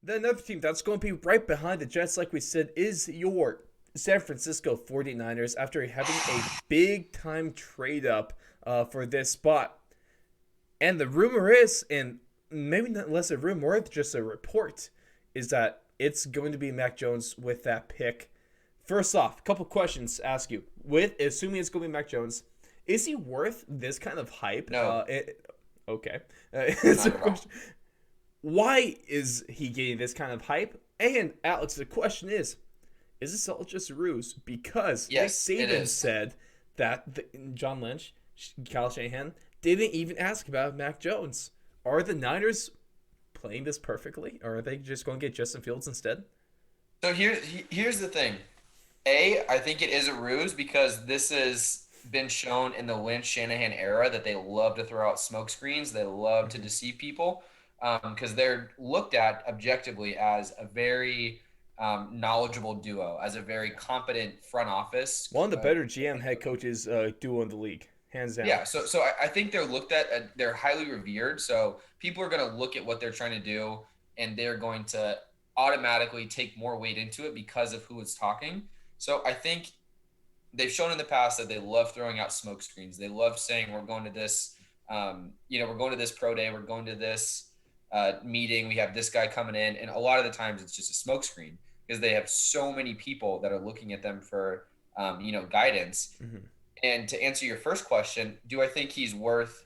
Then another team that's going to be right behind the Jets, like we said, is your San Francisco 49ers after having a big time trade up for this spot. And the rumor is, and maybe not less a rumor, more just a report, is that it's going to be Mac Jones with that pick. First off, a couple questions to ask you. With assuming it's going to be Mac Jones, is he worth this kind of hype? No, Okay. It's a not at all. question. Why is he getting this kind of hype? And Alex, the question is this all just a ruse? Because Nick Yes, it Saban is. said that John Lynch, Kyle Shanahan, didn't even ask about Mac Jones. Are the Niners playing this perfectly? Or are they just going to get Justin Fields instead? So here's the thing. I think it is a ruse because this has been shown in the Lynch Shanahan era that they love to throw out smoke screens. They love to Mm-hmm. deceive people because they're looked at objectively as a very knowledgeable duo, as a very competent front office. One of the better GM head coaches duo in the league, hands down. Yeah, so I think they're looked at, they're highly revered. So people are going to look at what they're trying to do, and they're going to automatically take more weight into it because of who is talking. So I think they've shown in the past that they love throwing out smoke screens. They love saying we're going to this, we're going to this pro day, we're going to this meeting, we have this guy coming in, and a lot of the times it's just a smoke screen because they have so many people that are looking at them for, guidance. Mm-hmm. And to answer your first question, do I think he's worth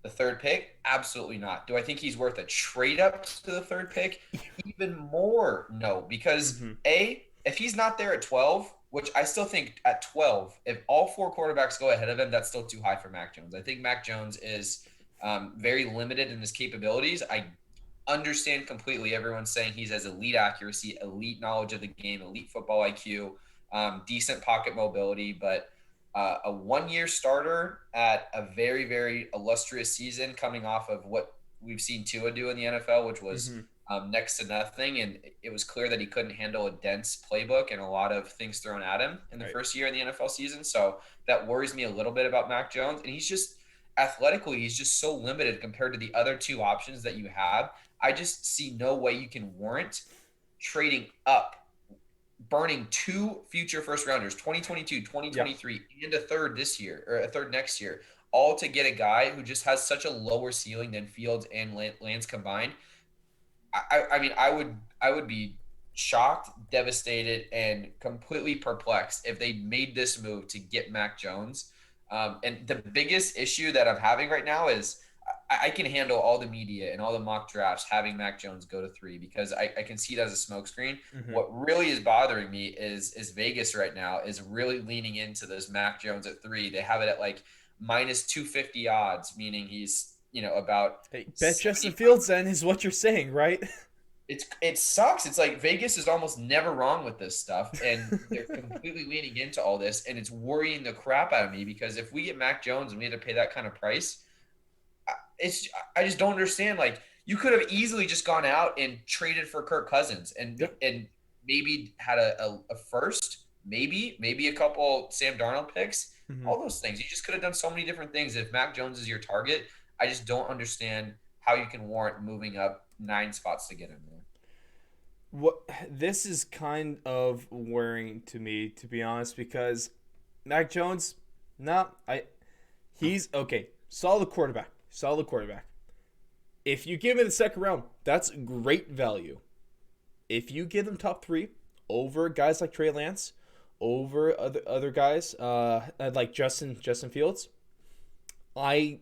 the third pick? Absolutely not. Do I think he's worth a trade up to the third pick? Even more, no. Because Mm-hmm. if he's not there at 12, which I still think at 12, if all four quarterbacks go ahead of him, that's still too high for Mac Jones. I think Mac Jones is very limited in his capabilities. I understand completely everyone saying he's has elite accuracy, elite knowledge of the game, elite football IQ, decent pocket mobility, but a 1 year starter at a very, very illustrious season coming off of what we've seen Tua do in the NFL, which was Mm-hmm. next to nothing. And it was clear that he couldn't handle a dense playbook and a lot of things thrown at him in the Right. first year in the NFL season. So that worries me a little bit about Mac Jones. And he's just athletically, he's just so limited compared to the other two options that you have. I just see no way you can warrant trading up, burning two future first rounders, 2022, Yeah. 2023, and a third this year or a third next year, all to get a guy who just has such a lower ceiling than Fields and Lance combined. I mean, I would be shocked, devastated, and completely perplexed if they made this move to get Mac Jones. And the biggest issue that I'm having right now is I can handle all the media and all the mock drafts having Mac Jones go to three because I can see it as a smokescreen. Mm-hmm. What really is bothering me is Vegas right now is really leaning into this Mac Jones at three. They have it at like minus 250 odds, meaning he's about Hey, bet Justin 70. Fields then is what you're saying, right? It sucks. It's like Vegas is almost never wrong with this stuff, and they're completely leaning into all this, and it's worrying the crap out of me because if we get Mac Jones and we had to pay that kind of price, it's I just don't understand. Like you could have easily just gone out and traded for Kirk Cousins and Yeah. maybe had a first, maybe a couple Sam Darnold picks, Mm-hmm. all those things. You just could have done so many different things. If Mac Jones is your target, I just don't understand how you can warrant moving up 9 spots to get him there. What this is kind of worrying to me, to be honest, because Mac Jones, nah, he's okay. Solid quarterback. Solid quarterback. If you give him the second round, that's great value. If you give him top three over guys like Trey Lance, over other guys, like Justin Fields, I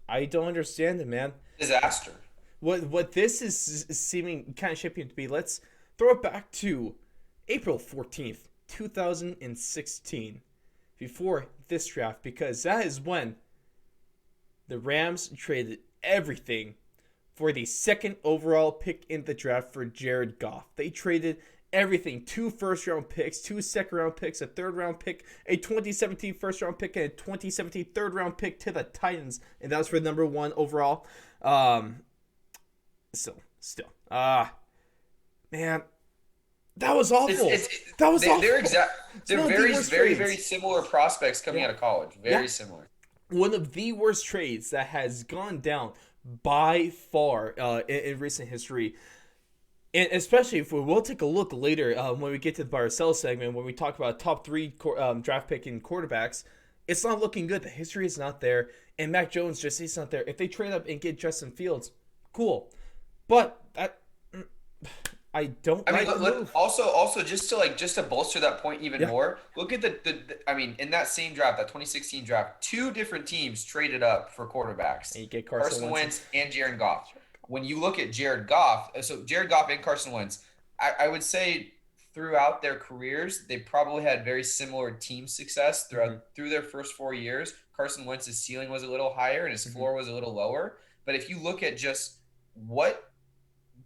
I don't understand it, man. Disaster. What this is seeming kind of shaping to be. Let's throw it back to April 14th, 2016, before this draft, because that is when the Rams traded everything for the second overall pick in the draft for Jared Goff. They traded everything: two first round picks, two second round picks, a third round pick, a 2017 first round pick, and a 2017 third round pick to the Titans, and that was for number one overall. Um, still, man, that was It's awful. it's That was they're awful. exact. It's They're one of the very worst very very trades. similar prospects coming Yeah, out of college. yeah, Very similar. one of the worst trades that has gone down by far in recent history. And especially if we'll take a look later when we get to the buy or sell segment, when we talk about top three draft pick and quarterbacks, it's not looking good. The history is not there, and Mac Jones just is not there. If they trade up and get Justin Fields, cool, but I don't I mean, like the move. also just to bolster that point even Yeah, more, look at I mean, in that same draft, that 2016 draft, two different teams traded up for quarterbacks, and you get Carson Carson Wentz. Wentz and Jared Goff. When you look at Jared Goff, so Jared Goff and Carson Wentz, I would say throughout their careers, they probably had very similar team success Mm-hmm. through their first 4 years. Carson Wentz's ceiling was a little higher and his Mm-hmm. floor was a little lower. But if you look at just what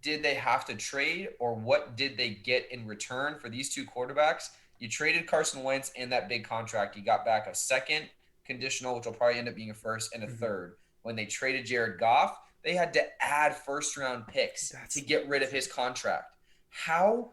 did they have to trade or what did they get in return for these two quarterbacks? You traded Carson Wentz and that big contract. You got back a second conditional, which will probably end up being a first, and a Mm-hmm. third. When they traded Jared Goff, they had to add first round picks to That's get rid of his contract. How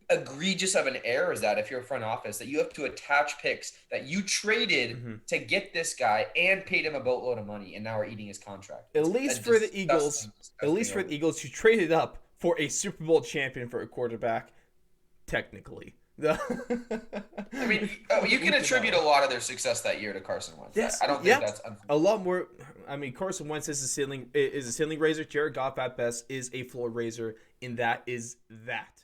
egregious of an error is that if you're a front office that you have to attach picks that you traded mm-hmm. to get this guy and paid him a boatload of money and now are eating his contract? At It's least a for the Eagles. disgusting, At disgusting least for the error. Eagles, who traded up for a Super Bowl champion for a quarterback. Technically, I mean, you can attribute a lot of their success that year to Carson Wentz. Yes, I don't think yeah, that's unfair. a lot more. I mean, Carson Wentz is a ceiling raiser. Jared Goff at best is a floor raiser, and that is that.